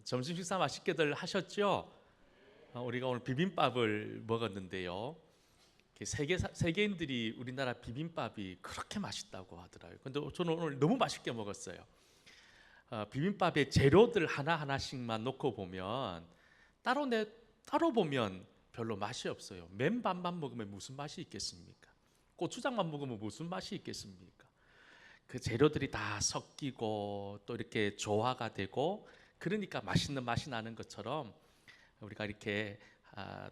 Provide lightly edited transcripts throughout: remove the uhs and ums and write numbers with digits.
점심 식사 맛있게들 하셨죠? 우리가 오늘 비빔밥을 먹었는데요. 세계인들이 우리나라 비빔밥이 그렇게 맛있다고 하더라고요. 근데 저는 오늘 너무 맛있게 먹었어요. 비빔밥에 재료들 하나하나씩만 놓고 보면 따로 보면 별로 맛이 없어요. 맨밥만 먹으면 무슨 맛이 있겠습니까? 고추장만 먹으면 무슨 맛이 있겠습니까? 그 재료들이 다 섞이고 또 이렇게 조화가 되고 그러니까 맛있는 맛이 나는 것처럼 우리가 이렇게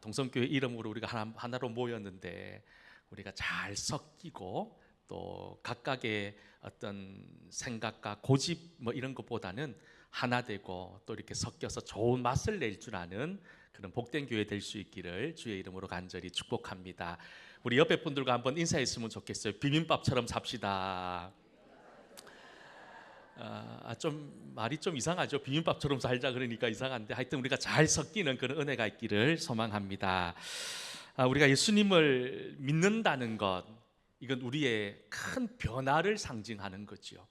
동성교회 이름으로 우리가 하나로 모였는데 우리가 잘 섞이고 또 각각의 어떤 생각과 고집 뭐 이런 것보다는 하나 되고 또 이렇게 섞여서 좋은 맛을 낼 줄 아는 그런 복된 교회 될 수 있기를 주의 이름으로 간절히 축복합니다. 우리 옆에 분들과 한번 인사했으면 좋겠어요. 비빔밥처럼 삽시다. 좀 말이 좀 이상하죠. 비빔밥처럼 살자 그러니까 이상한데 하여튼 우리가 잘 섞이는 그런 은혜가 있기를 소망합니다. 우리가 예수님을 믿는다는 것, 이건 우리의 큰 변화를 상징하는 거죠.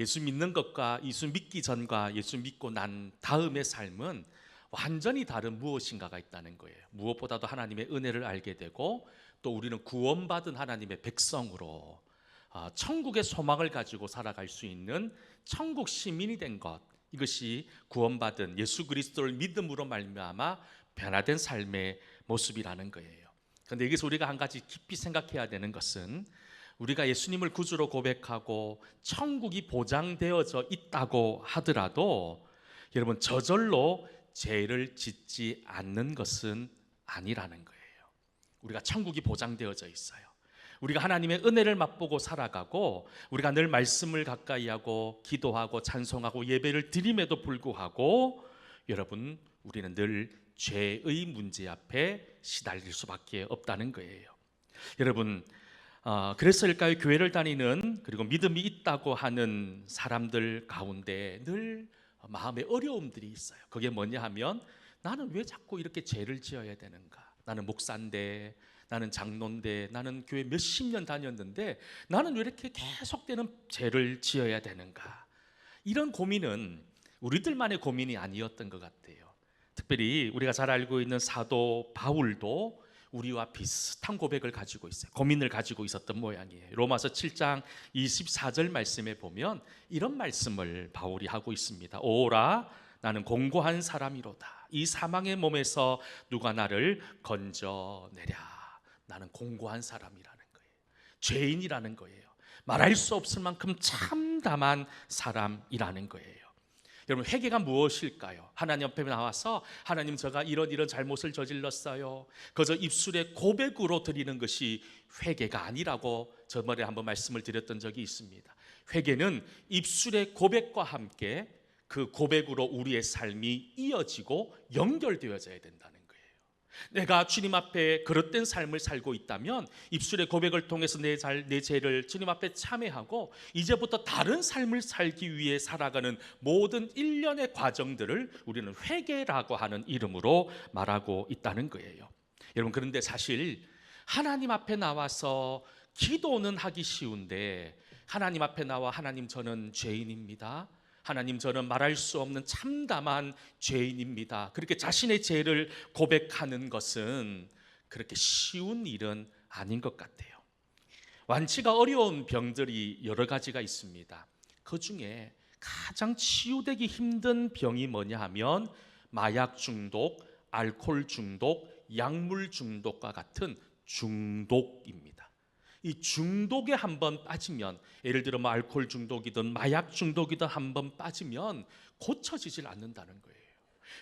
예수 믿는 것과 예수 믿기 전과 예수 믿고 난 다음의 삶은 완전히 다른 무엇인가가 있다는 거예요. 무엇보다도 하나님의 은혜를 알게 되고 또 우리는 구원받은 하나님의 백성으로 천국의 소망을 가지고 살아갈 수 있는 천국 시민이 된 것, 이것이 구원받은 예수 그리스도를 믿음으로 말미암아 변화된 삶의 모습이라는 거예요. 그런데 여기서 우리가 한 가지 깊이 생각해야 되는 것은 우리가 예수님을 구주로 고백하고 천국이 보장되어져 있다고 하더라도 여러분 저절로 죄를 짓지 않는 것은 아니라는 거예요. 우리가 천국이 보장되어져 있어요. 우리가 하나님의 은혜를 맛보고 살아가고 우리가 늘 말씀을 가까이 하고 기도하고 찬송하고 예배를 드림에도 불구하고 여러분 우리는 늘 죄의 문제 앞에 시달릴 수밖에 없다는 거예요. 여러분 그래서일까요? 교회를 다니는 그리고 믿음이 있다고 하는 사람들 가운데 늘 마음에 어려움들이 있어요. 그게 뭐냐 하면 나는 왜 자꾸 이렇게 죄를 지어야 되는가? 나는 목사인데, 나는 장로인데, 나는 교회 몇십 년 다녔는데 나는 왜 이렇게 계속되는 죄를 지어야 되는가? 이런 고민은 우리들만의 고민이 아니었던 것 같아요. 특별히 우리가 잘 알고 있는 사도 바울도 우리와 비슷한 고백을 가지고 있어요. 고민을 가지고 있었던 모양이에요. 로마서 7장 24절 말씀에 보면 이런 말씀을 바울이 하고 있습니다. 오라 나는 공고한 사람이로다. 이 사망의 몸에서 누가 나를 건져내랴. 나는 공고한 사람이라는 거예요. 죄인이라는 거예요. 말할 수 없을 만큼 참담한 사람이라는 거예요. 여러분 회개가 무엇일까요? 하나님 앞에 나와서 하나님 제가 이런 잘못을 저질렀어요. 그저 입술의 고백으로 드리는 것이 회개가 아니라고 저번에 한번 말씀을 드렸던 적이 있습니다. 회개는 입술의 고백과 함께 그 고백으로 우리의 삶이 이어지고 연결되어져야 된다는 거예요. 내가 주님 앞에 그릇된 삶을 살고 있다면 입술의 고백을 통해서 내 죄를 주님 앞에 참회하고 이제부터 다른 삶을 살기 위해 살아가는 모든 일련의 과정들을 우리는 회개라고 하는 이름으로 말하고 있다는 거예요. 여러분 그런데 사실 하나님 앞에 나와서 기도는 하기 쉬운데 하나님 앞에 나와 하나님 저는 죄인입니다. 하나님 저는 말할 수 없는 참담한 죄인입니다. 그렇게 자신의 죄를 고백하는 것은 그렇게 쉬운 일은 아닌 것 같아요. 완치가 어려운 병들이 여러 가지가 있습니다. 그 중에 가장 치유되기 힘든 병이 뭐냐 하면 마약 중독, 알코올 중독, 약물 중독과 같은 중독입니다. 이 중독에 한번 빠지면 예를 들어 알코올 중독이든 마약 중독이든 한번 빠지면 고쳐지질 않는다는 거예요.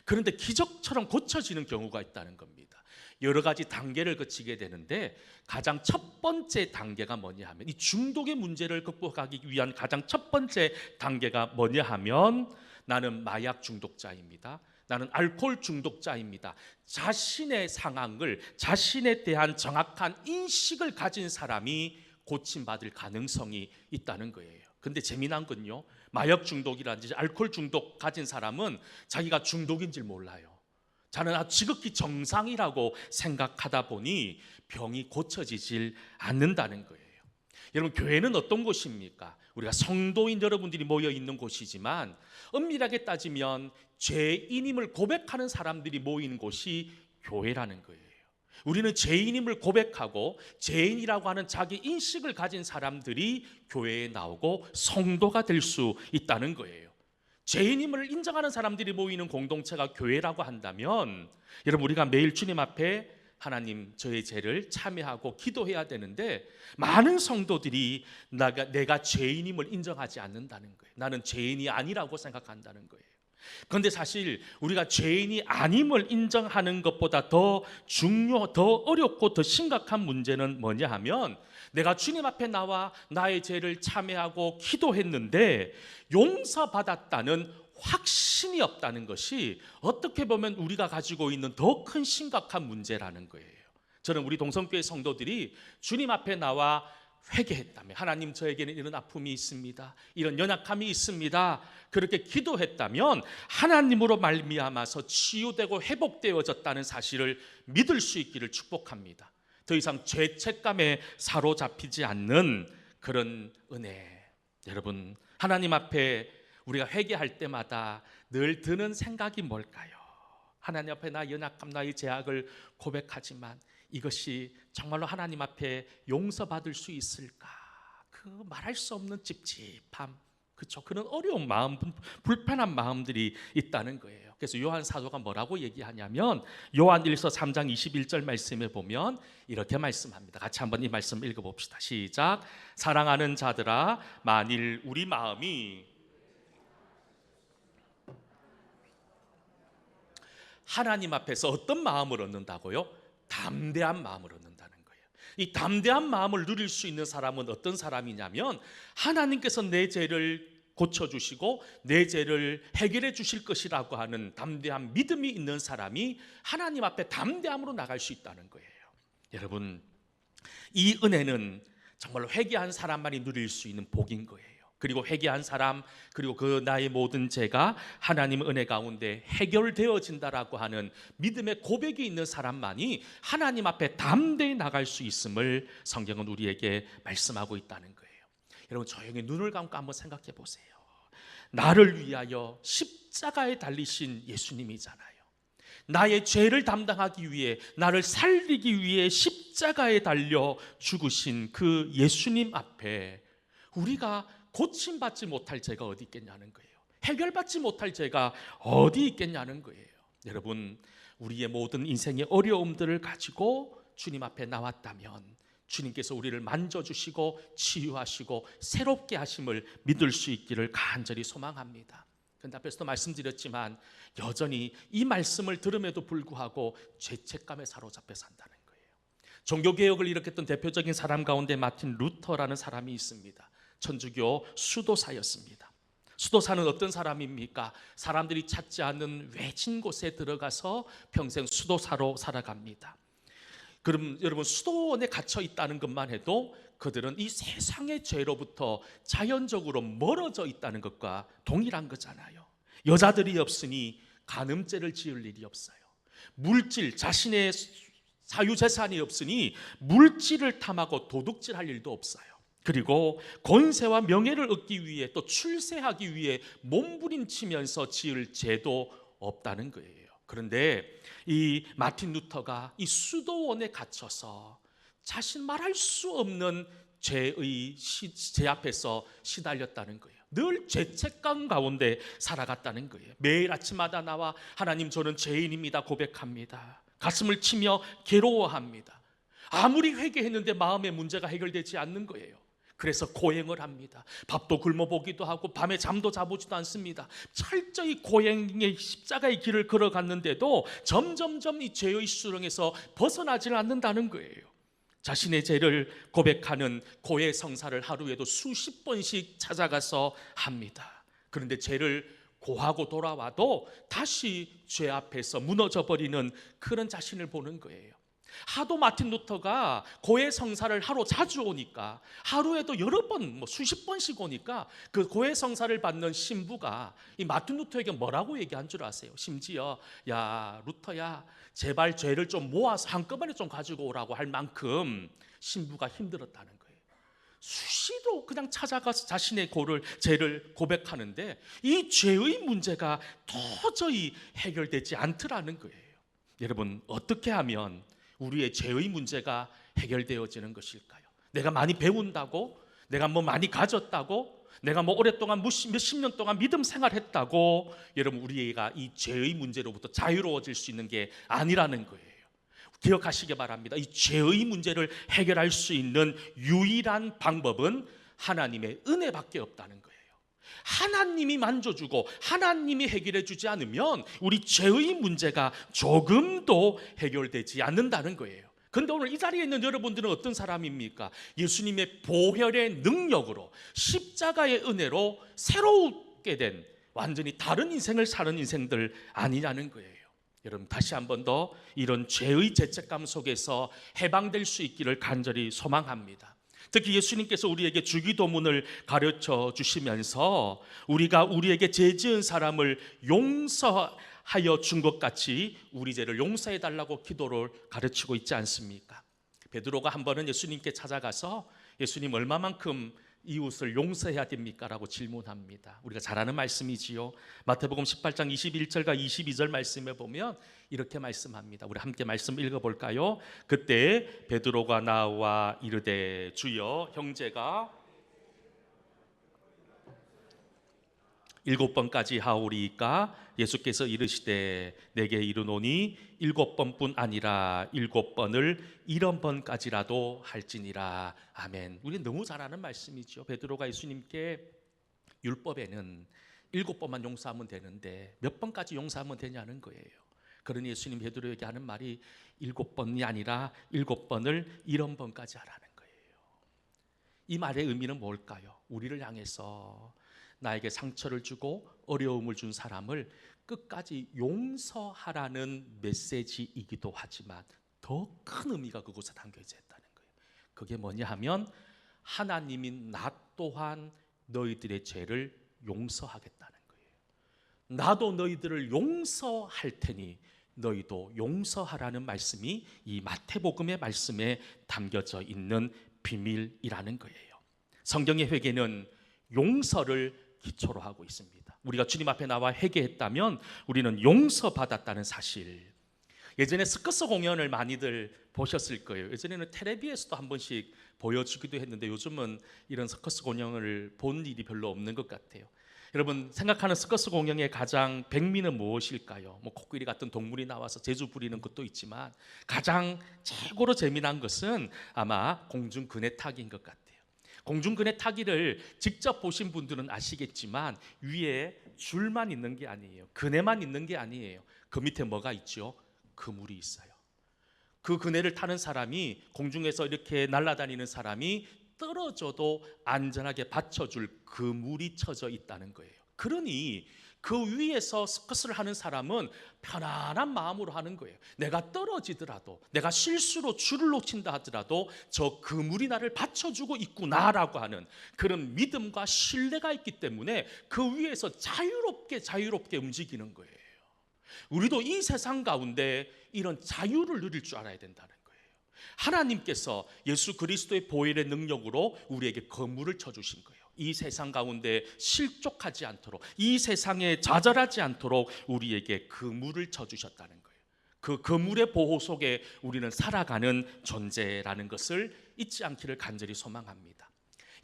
그런데 기적처럼 고쳐지는 경우가 있다는 겁니다. 여러 가지 단계를 거치게 되는데 가장 첫 번째 단계가 뭐냐 하면 이 중독의 문제를 극복하기 위한 가장 첫 번째 단계가 뭐냐 하면 나는 마약 중독자입니다. 나는 알코올 중독자입니다. 자신의 상황을 자신에 대한 정확한 인식을 가진 사람이 고침받을 가능성이 있다는 거예요. 근데 재미난 건요, 마약 중독이라든지 알코올 중독 가진 사람은 자기가 중독인 줄 몰라요. 자는 지극히 정상이라고 생각하다 보니 병이 고쳐지질 않는다는 거예요. 여러분, 교회는 어떤 곳입니까? 우리가 성도인 여러분들이 모여 있는 곳이지만 엄밀하게 따지면 죄인임을 고백하는 사람들이 모이는 곳이 교회라는 거예요. 우리는 죄인임을 고백하고 죄인이라고 하는 자기 인식을 가진 사람들이 교회에 나오고 성도가 될 수 있다는 거예요. 죄인임을 인정하는 사람들이 모이는 공동체가 교회라고 한다면, 여러분, 우리가 매일 주님 앞에 하나님, 저의 죄를 참회하고 기도해야 되는데 많은 성도들이 내가 죄인임을 인정하지 않는다는 거예요. 나는 죄인이 아니라고 생각한다는 거예요. 그런데 사실 우리가 죄인이 아님을 인정하는 것보다 더 어렵고 더 심각한 문제는 뭐냐 하면, 내가 주님 앞에 나와 나의 죄를 참회하고 기도했는데 용서받았다는 확신이 없다는 것이 어떻게 보면 우리가 가지고 있는 더 큰 심각한 문제라는 거예요. 저는 우리 동성교회 성도들이 주님 앞에 나와 회개했다면, 하나님, 저에게는 이런 아픔이 있습니다, 이런 연약함이 있습니다, 그렇게 기도했다면 하나님으로 말미암아서 치유되고 회복되어졌다는 사실을 믿을 수 있기를 축복합니다. 더 이상 죄책감에 사로잡히지 않는 그런 은혜. 여러분, 하나님 앞에 우리가 회개할 때마다 늘 드는 생각이 뭘까요? 하나님 앞에 나 연약함, 나의 죄악을 고백하지만 이것이 정말로 하나님 앞에 용서받을 수 있을까? 그 말할 수 없는 찝찝함, 그렇죠? 그런 어려운 마음, 불편한 마음들이 있다는 거예요. 그래서 요한 사도가 뭐라고 얘기하냐면, 요한 1서 3장 21절 말씀에 보면 이렇게 말씀합니다. 같이 한번 이 말씀 읽어봅시다. 시작. 사랑하는 자들아, 만일 우리 마음이 하나님 앞에서 어떤 마음을 얻는다고요? 담대한 마음을 얻는다는 거예요. 이 담대한 마음을 누릴 수 있는 사람은 어떤 사람이냐면, 하나님께서 내 죄를 고쳐주시고 내 죄를 해결해 주실 것이라고 하는 담대한 믿음이 있는 사람이 하나님 앞에 담대함으로 나갈 수 있다는 거예요. 여러분, 이 은혜는 정말로 회개한 사람만이 누릴 수 있는 복인 거예요. 그리고 회개한 사람, 그리고 그 나의 모든 죄가 하나님 은혜 가운데 해결되어진다라고 하는 믿음의 고백이 있는 사람만이 하나님 앞에 담대히 나갈 수 있음을 성경은 우리에게 말씀하고 있다는 거예요. 여러분, 조용히 눈을 감고 한번 생각해 보세요. 나를 위하여 십자가에 달리신 예수님이잖아요. 나의 죄를 담당하기 위해, 나를 살리기 위해 십자가에 달려 죽으신 그 예수님 앞에 우리가 고침받지 못할 죄가 어디 있겠냐는 거예요. 해결받지 못할 죄가 어디 있겠냐는 거예요. 여러분, 우리의 모든 인생의 어려움들을 가지고 주님 앞에 나왔다면 주님께서 우리를 만져주시고 치유하시고 새롭게 하심을 믿을 수 있기를 간절히 소망합니다. 그런데 앞에서도 말씀드렸지만 여전히 이 말씀을 들음에도 불구하고 죄책감에 사로잡혀 산다는 거예요. 종교개혁을 일으켰던 대표적인 사람 가운데 마틴 루터라는 사람이 있습니다. 천주교 수도사였습니다. 수도사는 어떤 사람입니까? 사람들이 찾지 않는 외진 곳에 들어가서 평생 수도사로 살아갑니다. 그럼 여러분, 수도원에 갇혀 있다는 것만 해도 그들은 이 세상의 죄로부터 자연적으로 멀어져 있다는 것과 동일한 거잖아요. 여자들이 없으니 간음죄를 지을 일이 없어요. 물질, 자신의 사유재산이 없으니 물질을 탐하고 도둑질할 일도 없어요. 그리고 권세와 명예를 얻기 위해, 또 출세하기 위해 몸부림치면서 지을 죄도 없다는 거예요. 그런데 이 마틴 루터가 이 수도원에 갇혀서 자신 말할 수 없는 죄 앞에서 시달렸다는 거예요. 늘 죄책감 가운데 살아갔다는 거예요. 매일 아침마다 나와 하나님, 저는 죄인입니다 고백합니다. 가슴을 치며 괴로워합니다. 아무리 회개했는데 마음의 문제가 해결되지 않는 거예요. 그래서 고행을 합니다. 밥도 굶어보기도 하고 밤에 잠도 자보지도 않습니다. 철저히 고행의 십자가의 길을 걸어갔는데도 점점점 이 죄의 수렁에서 벗어나질 않는다는 거예요. 자신의 죄를 고백하는 고해 성사를 하루에도 수십 번씩 찾아가서 합니다. 그런데 죄를 고하고 돌아와도 다시 죄 앞에서 무너져 버리는 그런 자신을 보는 거예요. 하도 마틴 루터가 고해 성사를 하러 자주 오니까, 하루에도 여러 번, 수십 번씩 오니까 그 고해 성사를 받는 신부가 이 마틴 루터에게 뭐라고 얘기한 줄 아세요? 심지어, 야 루터야, 제발 죄를 좀 모아서 한꺼번에 좀 가지고 오라고 할 만큼 신부가 힘들었다는 거예요. 수시로 그냥 찾아가서 자신의 죄를 고백하는데 이 죄의 문제가 도저히 해결되지 않더라는 거예요. 여러분, 어떻게 하면 우리의 죄의 문제가 해결되어지는 것일까요? 내가 많이 배운다고, 내가 뭐 많이 가졌다고, 내가 뭐 오랫동안 몇십 년 동안 믿음 생활했다고 여러분 우리가 이 죄의 문제로부터 자유로워질 수 있는 게 아니라는 거예요. 기억하시기 바랍니다. 이 죄의 문제를 해결할 수 있는 유일한 방법은 하나님의 은혜밖에 없다는 거예요. 하나님이 만져주고 하나님이 해결해 주지 않으면 우리 죄의 문제가 조금도 해결되지 않는다는 거예요. 그런데 오늘 이 자리에 있는 여러분들은 어떤 사람입니까? 예수님의 보혈의 능력으로, 십자가의 은혜로 새롭게 된 완전히 다른 인생을 사는 인생들 아니냐는 거예요. 여러분, 다시 한 번 더 이런 죄의 죄책감 속에서 해방될 수 있기를 간절히 소망합니다. 특히 예수님께서 우리에게 주기도문을 가르쳐 주시면서 우리가 우리에게 죄 지은 사람을 용서하여 준 것 같이 우리 죄를 용서해 달라고 기도를 가르치고 있지 않습니까? 베드로가 한 번은 예수님께 찾아가서 예수님, 얼마만큼 이웃을 용서해야 됩니까? 라고 질문합니다. 우리가 잘 아는 말씀이지요. 마태복음 18장 21절과 22절 말씀에 보면 이렇게 말씀합니다. 우리 함께 말씀 읽어볼까요? 그때 베드로가 나와 이르되 주여, 형제가 7번까지 하오리이까? 예수께서 이르시되 내게 이르노니 7번뿐 아니라 7번을 70번까지라도 할지니라. 아멘. 우리 너무 잘 아는 말씀이죠. 베드로가 예수님께 율법에는 7번만 용서하면 되는데 몇 번까지 용서하면 되냐는 거예요. 그러니 예수님 베드로에게 하는 말이 7번이 아니라 7번을 70번까지 하라는 거예요. 이 말의 의미는 뭘까요? 우리를 향해서 나에게 상처를 주고 어려움을 준 사람을 끝까지 용서하라는 메시지이기도 하지만 더 큰 의미가 그곳에 담겨져 있다는 거예요. 그게 뭐냐 하면 하나님이 나 또한 너희들의 죄를 용서하겠다는 거예요. 나도 너희들을 용서할 테니 너희도 용서하라는 말씀이 이 마태복음의 말씀에 담겨져 있는 비밀이라는 거예요. 성경의 회개는 용서를 기초로 하고 있습니다. 우리가 주님 앞에 나와 회개했다면 우리는 용서받았다는 사실. 예전에 서커스 공연을 많이들 보셨을 거예요. 예전에는 텔레비에서도 한 번씩 보여주기도 했는데 요즘은 이런 서커스 공연을 본 일이 별로 없는 것 같아요. 여러분, 생각하는 서커스 공연의 가장 백미는 무엇일까요? 뭐 코끼리 같은 동물이 나와서 재주 부리는 것도 있지만 가장 최고로 재미난 것은 아마 공중 그네 타기인 것 같아요. 공중 그네 타기를 직접 보신 분들은 아시겠지만 위에 줄만 있는 게 아니에요. 그네만 있는 게 아니에요. 그 밑에 뭐가 있죠? 그물이 있어요. 그 그네를 타는 사람이, 공중에서 이렇게 날아다니는 사람이 떨어져도 안전하게 받쳐줄 그물이 쳐져 있다는 거예요. 그러니 그 위에서 서커스를 하는 사람은 편안한 마음으로 하는 거예요. 내가 떨어지더라도, 내가 실수로 줄을 놓친다 하더라도 저 그물이 나를 받쳐주고 있구나라고 하는 그런 믿음과 신뢰가 있기 때문에 그 위에서 자유롭게 움직이는 거예요. 우리도 이 세상 가운데 이런 자유를 누릴 줄 알아야 된다는 거예요. 하나님께서 예수 그리스도의 보혈의 능력으로 우리에게 그물을 쳐주신 거예요. 이 세상 가운데 실족하지 않도록, 이 세상에 좌절하지 않도록 우리에게 그물을 쳐주셨다는 거예요. 그 그물의 보호 속에 우리는 살아가는 존재라는 것을 잊지 않기를 간절히 소망합니다.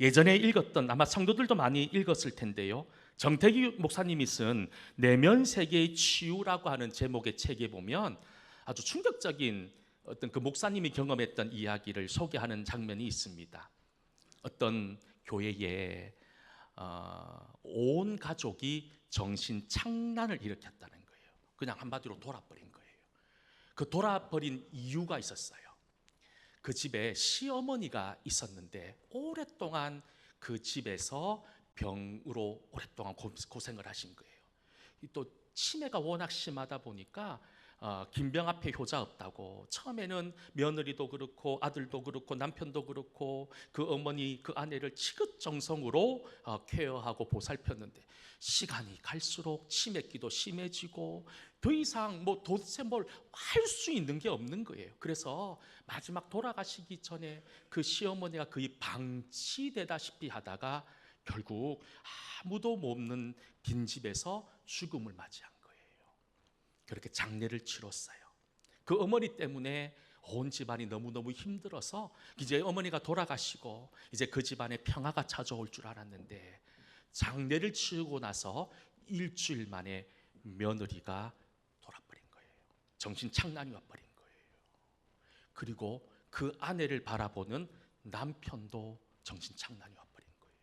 예전에 읽었던, 아마 성도들도 많이 읽었을 텐데요, 정태기 목사님이 쓴 내면 세계의 치유라고 하는 제목의 책에 보면 아주 충격적인 어떤 그 목사님이 경험했던 이야기를 소개하는 장면이 있습니다. 어떤 교회에 온 가족이 정신 착란을 일으켰다는 거예요. 그냥 한마디로 돌아버린 거예요. 그 돌아버린 이유가 있었어요. 그 집에 시어머니가 있었는데 오랫동안 그 집에서 병으로 오랫동안 고생을 하신 거예요. 또 치매가 워낙 심하다 보니까 김병 앞에 효자 없다고 처음에는 며느리도 그렇고 아들도 그렇고 남편도 그렇고 그 어머니 그 아내를 지긋정성으로 케어하고 보살폈는데 시간이 갈수록 치맥기도 심해지고 더 이상 뭐 도대체 뭘 할 수 있는 게 없는 거예요. 그래서 마지막 돌아가시기 전에 그 시어머니가 거의 방치되다시피 하다가 결국 아무도 없는 빈집에서 죽음을 맞이한 거예요. 그렇게 장례를 치렀어요. 그 어머니 때문에 온 집안이 너무너무 힘들어서 이제 어머니가 돌아가시고 이제 그 집안에 평화가 찾아올 줄 알았는데 장례를 치르고 나서 일주일 만에 며느리가 돌아버린 거예요. 정신착란이 와버린 거예요. 그리고 그 아내를 바라보는 남편도 정신착란이 와버린 거예요.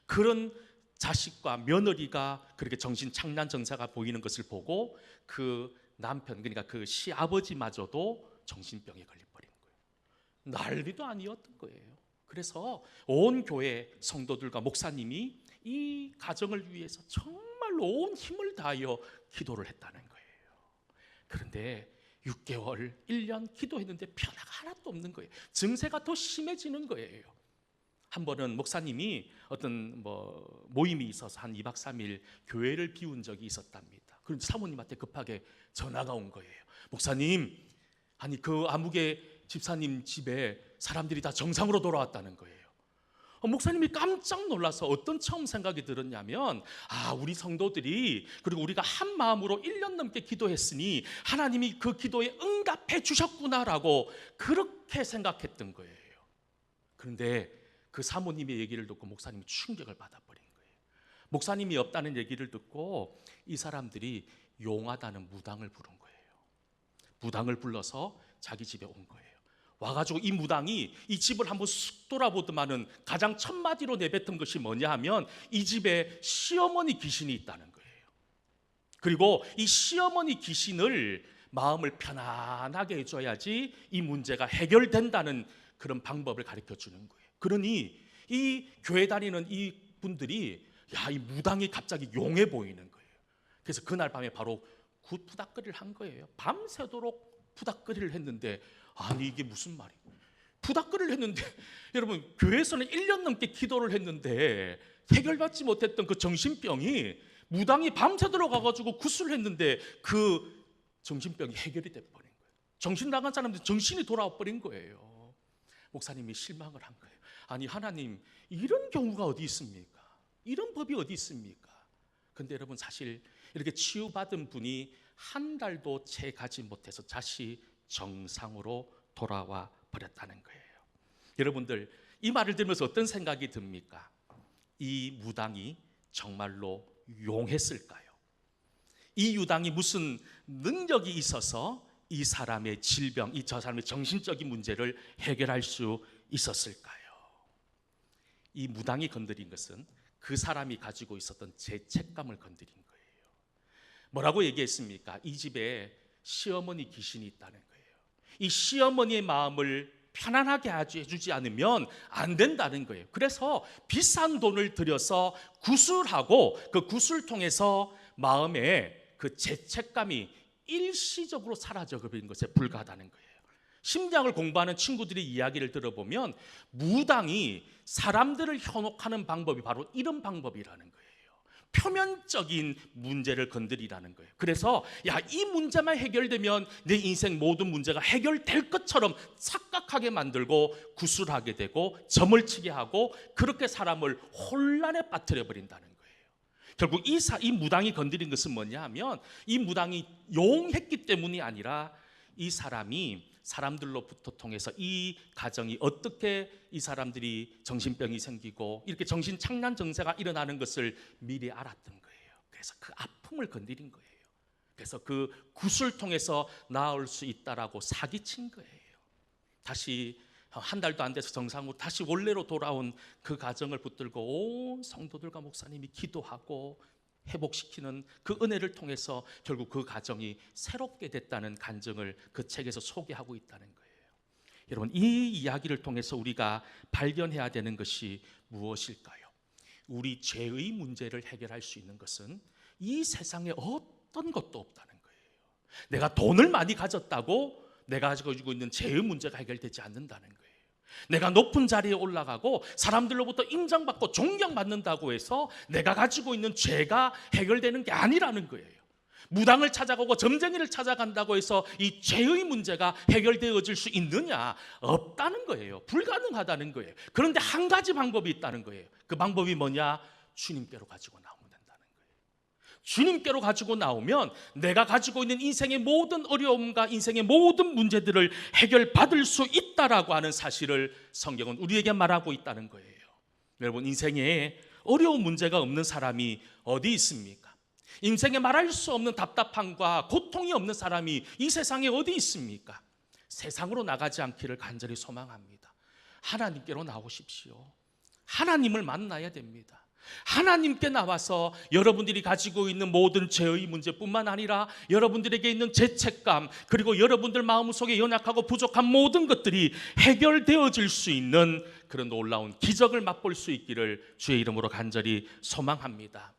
그런 자식과 며느리가 그렇게 정신착란 증세가 보이는 것을 보고 그 남편, 그러니까 그 시아버지마저도 정신병에 걸려버린 거예요. 난리도 아니었던 거예요. 그래서 온 교회 성도들과 목사님이 이 가정을 위해서 정말로 온 힘을 다하여 기도를 했다는 거예요. 그런데 6개월, 1년 기도했는데 변화가 하나도 없는 거예요. 증세가 더 심해지는 거예요. 한 번은 목사님이 어떤 모임이 있어서 한 2박 3일 교회를 비운 적이 있었답니다. 그런데 사모님한테 급하게 전화가 온 거예요. 목사님, 아니 그 아무개 집사님 집에 사람들이 다 정상으로 돌아왔다는 거예요. 목사님이 깜짝 놀라서 어떤 처음 생각이 들었냐면 우리 성도들이 그리고 우리가 한 마음으로 1년 넘게 기도했으니 하나님이 그 기도에 응답해 주셨구나라고 그렇게 생각했던 거예요. 그런데 그 사모님의 얘기를 듣고 목사님이 충격을 받아버린 거예요. 목사님이 없다는 얘기를 듣고 이 사람들이 용하다는 무당을 부른 거예요. 무당을 불러서 자기 집에 온 거예요. 와가지고 이 무당이 이 집을 한번 쑥 돌아보더만은 가장 첫 마디로 내뱉은 것이 뭐냐 하면 이 집에 시어머니 귀신이 있다는 거예요. 그리고 이 시어머니 귀신을 마음을 편안하게 해줘야지 이 문제가 해결된다는 그런 방법을 가르쳐 주는 거예요. 그러니 이 교회 다니는 이 분들이 이 무당이 갑자기 용해 보이는 거예요. 그래서 그날 밤에 바로 굿푸닥거리를 한 거예요. 밤새도록 푸닥거리를 했는데 아니 이게 무슨 말이에요? 푸닥거리를 했는데 여러분 교회에서는 1년 넘게 기도를 했는데 해결받지 못했던 그 정신병이 무당이 밤새도록 가가지고 굿을 했는데 그 정신병이 해결이 돼버린 거예요. 정신 나간 사람들 정신이 돌아와 버린 거예요. 목사님이 실망을 한 거예요. 아니 하나님 이런 경우가 어디 있습니까? 이런 법이 어디 있습니까? 근데 여러분 사실 이렇게 치유받은 분이 한 달도 채 가지 못해서 다시 정상으로 돌아와 버렸다는 거예요. 여러분들 이 말을 들으면서 어떤 생각이 듭니까? 이 무당이 정말로 용했을까요? 이 유당이 무슨 능력이 있어서 이 사람의 질병, 저 사람의 정신적인 문제를 해결할 수 있었을까요? 이 무당이 건드린 것은 그 사람이 가지고 있었던 죄책감을 건드린 거예요. 뭐라고 얘기했습니까? 이 집에 시어머니 귀신이 있다는 거예요. 이 시어머니의 마음을 편안하게 해주지 않으면 안 된다는 거예요. 그래서 비싼 돈을 들여서 구술하고 그 구술 통해서 마음에 그 죄책감이 일시적으로 사라져버린 것에 불과하다는 거예요. 심리학을 공부하는 친구들의 이야기를 들어보면 무당이 사람들을 현혹하는 방법이 바로 이런 방법이라는 거예요. 표면적인 문제를 건드리라는 거예요. 그래서 이 문제만 해결되면 내 인생 모든 문제가 해결될 것처럼 착각하게 만들고 구술하게 되고 점을 치게 하고 그렇게 사람을 혼란에 빠뜨려 버린다는 거예요. 결국 이 무당이 건드린 것은 뭐냐 하면 이 무당이 용했기 때문이 아니라 이 사람이 사람들로부터 통해서 이 가정이 어떻게 이 사람들이 정신병이 생기고 이렇게 정신착란 증세가 일어나는 것을 미리 알았던 거예요. 그래서 그 아픔을 건드린 거예요. 그래서 그 굿을 통해서 나을 수 있다라고 사기친 거예요. 다시 한 달도 안 돼서 정상으로 다시 원래로 돌아온 그 가정을 붙들고 온 성도들과 목사님이 기도하고 회복시키는 그 은혜를 통해서 결국 그 가정이 새롭게 됐다는 간증을 그 책에서 소개하고 있다는 거예요. 여러분 이 이야기를 통해서 우리가 발견해야 되는 것이 무엇일까요? 우리 죄의 문제를 해결할 수 있는 것은 이 세상에 어떤 것도 없다는 거예요. 내가 돈을 많이 가졌다고 내가 가지고 있는 죄의 문제가 해결되지 않는다는 거예요. 내가 높은 자리에 올라가고 사람들로부터 인정받고 존경받는다고 해서 내가 가지고 있는 죄가 해결되는 게 아니라는 거예요. 무당을 찾아가고 점쟁이를 찾아간다고 해서 이 죄의 문제가 해결되어질 수 있느냐? 없다는 거예요. 불가능하다는 거예요. 그런데 한 가지 방법이 있다는 거예요. 그 방법이 뭐냐? 주님께로 가지고 나오면 된다는 거예요. 주님께로 가지고 나오면 내가 가지고 있는 인생의 모든 어려움과 인생의 모든 문제들을 해결받을 수 있다라고 하는 사실을 성경은 우리에게 말하고 있다는 거예요. 여러분, 인생에 어려운 문제가 없는 사람이 어디 있습니까? 인생에 말할 수 없는 답답함과 고통이 없는 사람이 이 세상에 어디 있습니까? 세상으로 나가지 않기를 간절히 소망합니다. 하나님께로 나오십시오. 하나님을 만나야 됩니다. 하나님께 나와서 여러분들이 가지고 있는 모든 죄의 문제뿐만 아니라 여러분들에게 있는 죄책감, 그리고 여러분들 마음속에 연약하고 부족한 모든 것들이 해결되어질 수 있는 그런 놀라운 기적을 맛볼 수 있기를 주의 이름으로 간절히 소망합니다.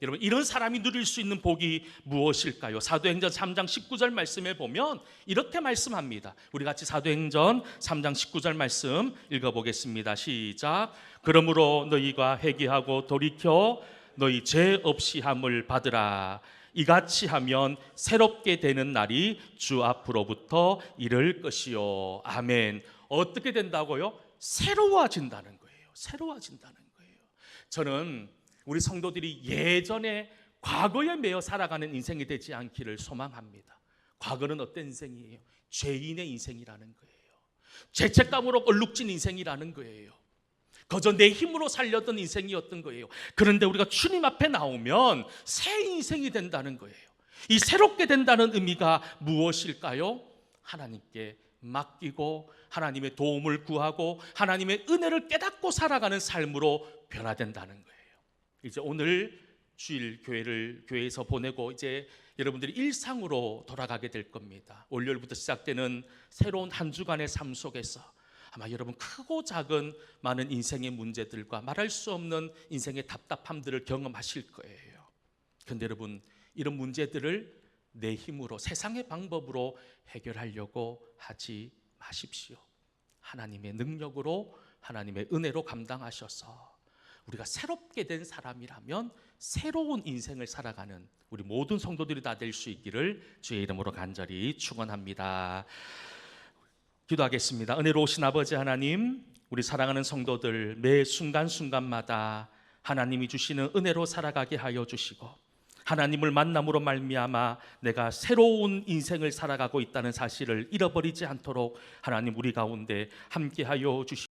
여러분, 이런 사람이 누릴 수 있는 복이 무엇일까요? 사도행전 3장 19절 말씀에 보면 이렇게 말씀합니다. 우리 같이 사도행전 3장 19절 말씀 읽어보겠습니다. 시작. 그러므로 너희가 회개하고 돌이켜 너희 죄 없이 함을 받으라. 이같이 하면 새롭게 되는 날이 주 앞으로부터 이를 것이요. 아멘. 어떻게 된다고요? 새로워진다는 거예요. 새로워진다는 거예요. 저는 우리 성도들이 예전에 과거에 매여 살아가는 인생이 되지 않기를 소망합니다. 과거는 어떤 인생이에요? 죄인의 인생이라는 거예요. 죄책감으로 얼룩진 인생이라는 거예요. 그저 내 힘으로 살려던 인생이었던 거예요. 그런데 우리가 주님 앞에 나오면 새 인생이 된다는 거예요. 이 새롭게 된다는 의미가 무엇일까요? 하나님께 맡기고 하나님의 도움을 구하고 하나님의 은혜를 깨닫고 살아가는 삶으로 변화된다는 거예요. 이제 오늘 주일 교회에서 보내고 이제 여러분들이 일상으로 돌아가게 될 겁니다. 월요일부터 시작되는 새로운 한 주간의 삶 속에서 아마 여러분 크고 작은 많은 인생의 문제들과 말할 수 없는 인생의 답답함들을 경험하실 거예요. 그런데 여러분, 이런 문제들을 내 힘으로 세상의 방법으로 해결하려고 하지 마십시오. 하나님의 능력으로 하나님의 은혜로 감당하셔서 우리가 새롭게 된 사람이라면 새로운 인생을 살아가는 우리 모든 성도들이 다 될 수 있기를 주의 이름으로 간절히 축원합니다. 기도하겠습니다. 은혜로우신 아버지 하나님, 우리 사랑하는 성도들 매 순간순간마다 하나님이 주시는 은혜로 살아가게 하여 주시고 하나님을 만남으로 말미암아 내가 새로운 인생을 살아가고 있다는 사실을 잃어버리지 않도록 하나님 우리 가운데 함께하여 주시옵소서.